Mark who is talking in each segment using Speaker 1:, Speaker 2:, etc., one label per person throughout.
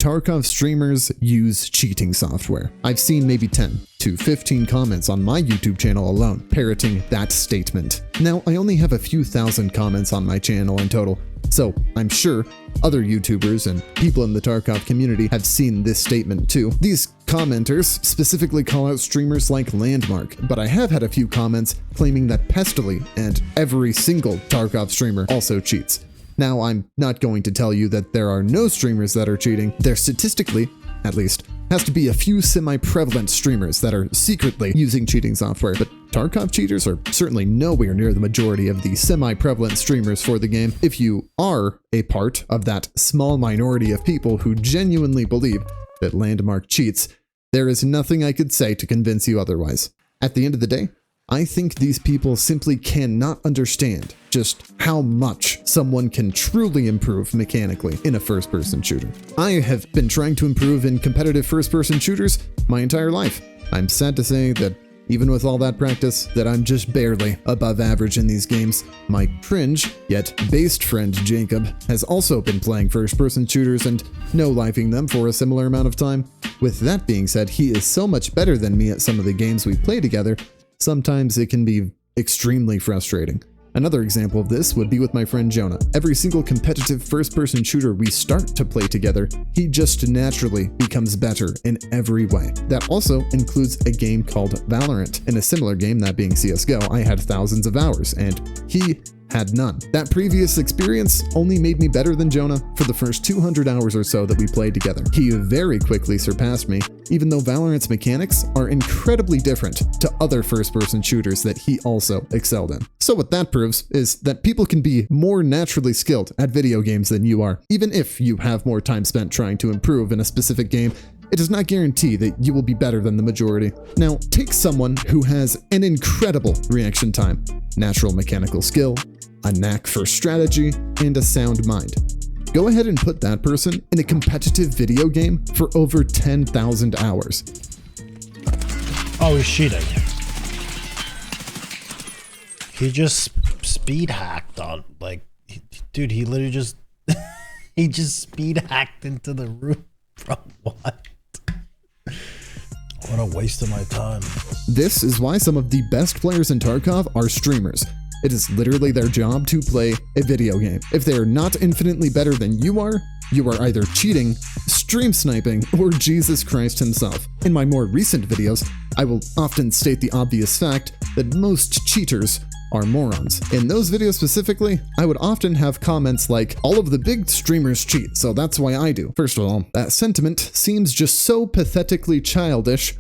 Speaker 1: Tarkov streamers use cheating software. I've seen maybe 10 to 15 comments on my YouTube channel alone parroting that statement. Now, I only have a few thousand comments on my channel in total, so I'm sure other YouTubers and people in the Tarkov community have seen this statement too. These commenters specifically call out streamers like Lvndmark, but I have had a few comments claiming that Pestily and every single Tarkov streamer also cheats. Now, I'm not going to tell you that there are no streamers that are cheating. There statistically, at least, has to be a few semi-prevalent streamers that are secretly using cheating software, but Tarkov cheaters are certainly nowhere near the majority of the semi-prevalent streamers for the game. If you are a part of that small minority of people who genuinely believe that Lvndmark cheats, there is nothing I could say to convince you otherwise. At the end of the day, I think these people simply cannot understand just how much someone can truly improve mechanically in a first-person shooter. I have been trying to improve in competitive first-person shooters my entire life. I'm sad to say that even with all that practice, that I'm just barely above average in these games. My cringe, yet based friend Jacob has also been playing first-person shooters and no-lifing them for a similar amount of time. With that being said, he is so much better than me at some of the games we play together. Sometimes it can be extremely frustrating. Another example of this would be with my friend Jonah. Every single competitive first-person shooter we start to play together, he just naturally becomes better in every way. That also includes a game called Valorant. In a similar game, that being CSGO, I had thousands of hours, and he had none. That previous experience only made me better than Jonah for the first 200 hours or so that we played together. He very quickly surpassed me, even though Valorant's mechanics are incredibly different to other first-person shooters that he also excelled in. So what that proves is that people can be more naturally skilled at video games than you are. Even if you have more time spent trying to improve in a specific game, it does not guarantee that you will be better than the majority. Now, take someone who has an incredible reaction time, natural mechanical skill, a knack for strategy, and a sound mind. Go ahead and put that person in a competitive video game for over 10,000 hours.
Speaker 2: Oh, he's cheating. He just speed hacked on, like, dude, he literally just, he just speed hacked into the room. From what? What a waste of my time.
Speaker 1: This is why some of the best players in Tarkov are streamers. It is literally their job to play a video game. If they are not infinitely better than you are either cheating, stream sniping, or Jesus Christ himself. In my more recent videos, I will often state the obvious fact that most cheaters are morons. In those videos specifically, I would often have comments like, all of the big streamers cheat, so that's why I do. First of all, that sentiment seems just so pathetically childish.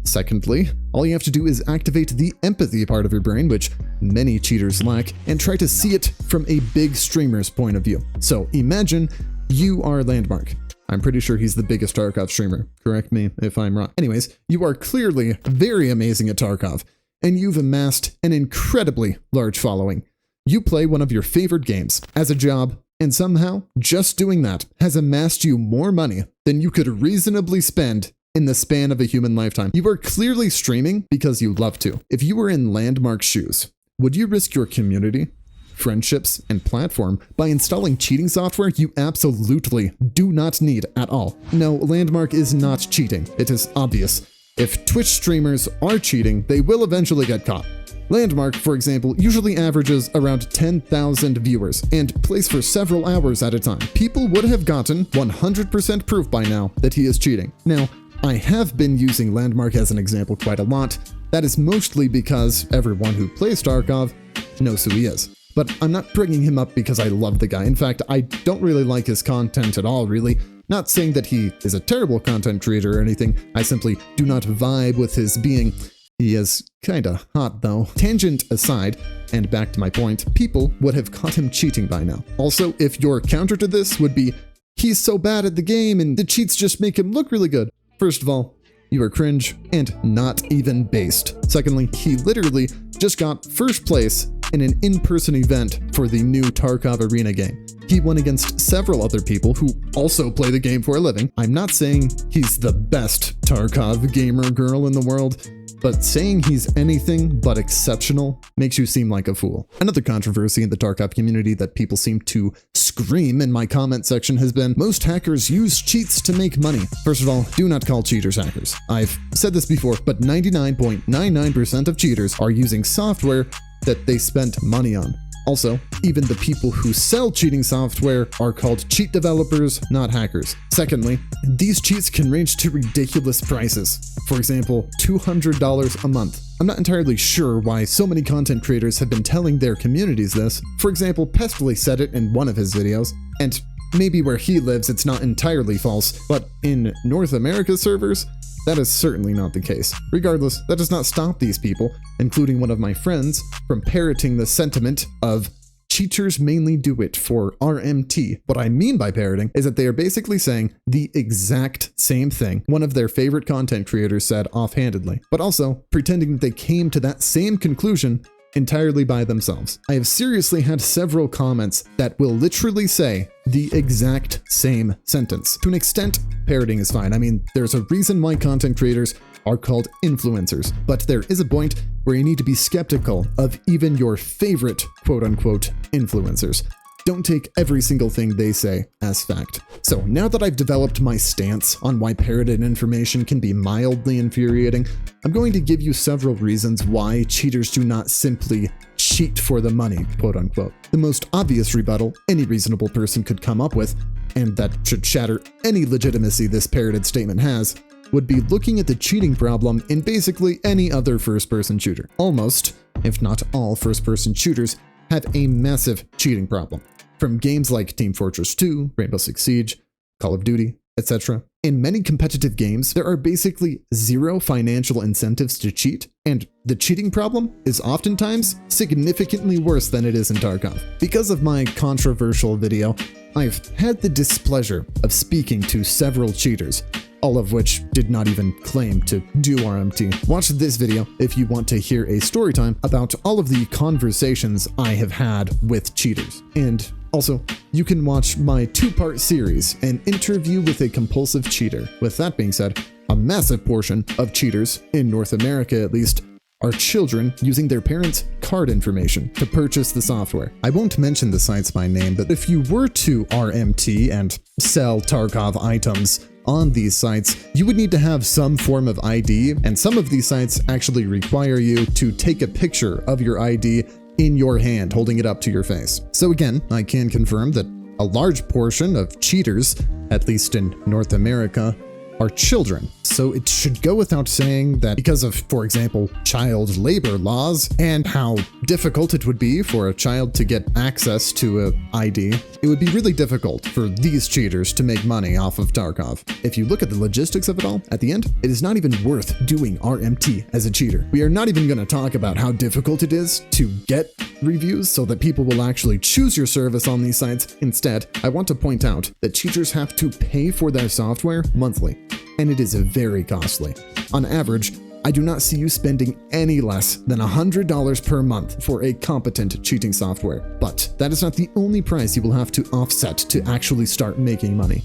Speaker 1: Secondly, all you have to do is activate the empathy part of your brain, which many cheaters lack, and try to see it from a big streamer's point of view. So imagine you are Lvndmark. I'm pretty sure he's the biggest Tarkov streamer. Correct me if I'm wrong. Anyways, you are clearly very amazing at Tarkov, and you've amassed an incredibly large following. You play one of your favorite games as a job, and somehow just doing that has amassed you more money than you could reasonably spend in the span of a human lifetime. You are clearly streaming because you love to. If you were in Lvndmark's shoes, would you risk your community, friendships, and platform by installing cheating software you absolutely do not need at all? No, Lvndmark is not cheating. It is obvious. If Twitch streamers are cheating, they will eventually get caught. Lvndmark, for example, usually averages around 10,000 viewers and plays for several hours at a time. People would have gotten 100% proof by now that he is cheating. Now, I have been using Lvndmark as an example quite a lot. That is mostly because everyone who plays Tarkov knows who he is. But I'm not bringing him up because I love the guy. In fact, I don't really like his content at all, really. Not saying that he is a terrible content creator or anything. I simply do not vibe with his being. He is kinda hot though. Tangent aside, and back to my point, people would have caught him cheating by now. Also, if your counter to this would be, he's so bad at the game and the cheats just make him look really good. First of all, you are cringe and not even based. Secondly, he literally just got first place in an in-person event for the new Tarkov Arena game. He won against several other people who also play the game for a living. I'm not saying he's the best Tarkov gamer girl in the world. but saying he's anything but exceptional makes you seem like a fool. Another controversy in the Tarkov community that people seem to scream in my comment section has been, most hackers use cheats to make money. First of all, do not call cheaters hackers. I've said this before, but 99.99% of cheaters are using software that they spent money on. Also, even the people who sell cheating software are called cheat developers, not hackers. Secondly, these cheats can range to ridiculous prices. For example, $200 a month. I'm not entirely sure why so many content creators have been telling their communities this. For example, Pestily said it in one of his videos, and maybe where he lives it's not entirely false, but in North America servers, that is certainly not the case. Regardless, that does not stop these people, including one of my friends, from parroting the sentiment of cheaters mainly do it for RMT. What I mean by parroting is that they are basically saying the exact same thing one of their favorite content creators said offhandedly, but also pretending that they came to that same conclusion entirely by themselves. I have seriously had several comments that will literally say the exact same sentence. To an extent, parroting is fine. I mean, there's a reason why content creators are called influencers, but there is a point where you need to be skeptical of even your favorite quote-unquote influencers. Don't take every single thing they say as fact. So now that I've developed my stance on why parroted information can be mildly infuriating, I'm going to give you several reasons why cheaters do not simply cheat for the money, quote unquote. The most obvious rebuttal any reasonable person could come up with, and that should shatter any legitimacy this parroted statement has, would be looking at the cheating problem in basically any other first-person shooter. Almost, if not all first-person shooters, have a massive cheating problem. From games like Team Fortress 2, Rainbow Six Siege, Call of Duty, etc. In many competitive games, there are basically zero financial incentives to cheat, and the cheating problem is oftentimes significantly worse than it is in Tarkov. Because of my controversial video, I've had the displeasure of speaking to several cheaters, all of which did not even claim to do RMT. Watch this video if you want to hear a story time about all of the conversations I have had with cheaters. And also, you can watch my two-part series, an interview with a compulsive cheater. With that being said, a massive portion of cheaters, in North America at least, are children using their parents' card information to purchase the software. I won't mention the sites by name, but if you were to RMT and sell Tarkov items on these sites, you would need to have some form of ID, and some of these sites actually require you to take a picture of your ID in your hand, holding it up to your face. So again, I can confirm that a large portion of cheaters, at least in North America, are children. So it should go without saying that because of, for example, child labor laws and how difficult it would be for a child to get access to an ID, it would be really difficult for these cheaters to make money off of Tarkov. If you look at the logistics of it all, at the end, it is not even worth doing RMT as a cheater. We are not even going to talk about how difficult it is to get reviews so that people will actually choose your service on these sites. Instead, I want to point out that cheaters have to pay for their software monthly, and it is very costly. On average, I do not see you spending any less than $100 per month for a competent cheating software. But that is not the only price you will have to offset to actually start making money.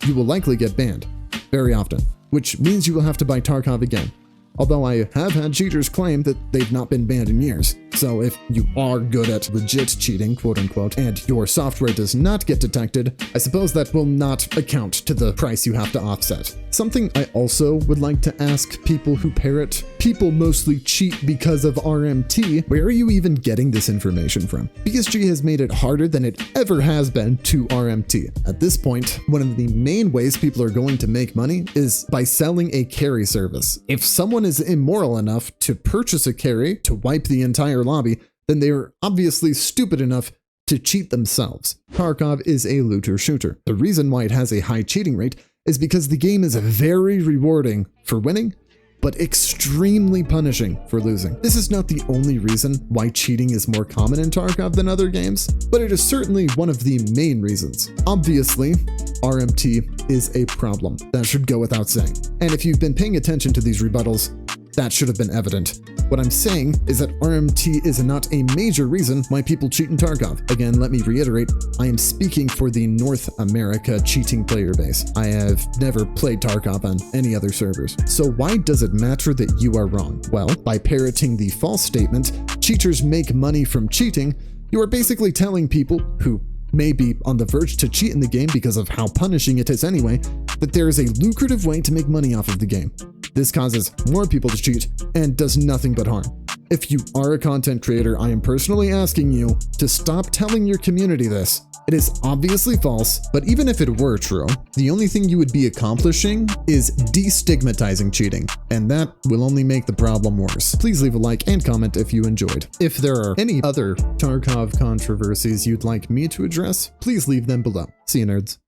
Speaker 1: You will likely get banned, very often, which means you will have to buy Tarkov again. Although I have had cheaters claim that they've not been banned in years. So if you are good at legit cheating, quote unquote, and your software does not get detected, I suppose that will not account to the price you have to offset. Something I also would like to ask people who parrot, people mostly cheat because of RMT, where are you even getting this information from? BSG has made it harder than it ever has been to RMT. At this point, one of the main ways people are going to make money is by selling a carry service. If someone is immoral enough to purchase a carry to wipe the entire lobby, then they are obviously stupid enough to cheat themselves. Tarkov is a looter shooter. The reason why it has a high cheating rate is because the game is very rewarding for winning, but extremely punishing for losing. This is not the only reason why cheating is more common in Tarkov than other games, but it is certainly one of the main reasons. Obviously, RMT is a problem. That should go without saying. And if you've been paying attention to these rebuttals, That should have been evident. What I'm saying is that RMT is not a major reason why people cheat in Tarkov. Again, let me reiterate, I am speaking for the North America cheating player base. I have never played Tarkov on any other servers. So why does it matter that you are wrong? Well, by parroting the false statement, cheaters make money from cheating, you are basically telling people who may be on the verge to cheat in the game because of how punishing it is anyway, that there is a lucrative way to make money off of the game. This causes more people to cheat and does nothing but harm. If you are a content creator, I am personally asking you to stop telling your community this. It is obviously false, but even if it were true, the only thing you would be accomplishing is destigmatizing cheating, and that will only make the problem worse. Please leave a like and comment if you enjoyed. If there are any other Tarkov controversies you'd like me to address, please leave them below. See you, nerds.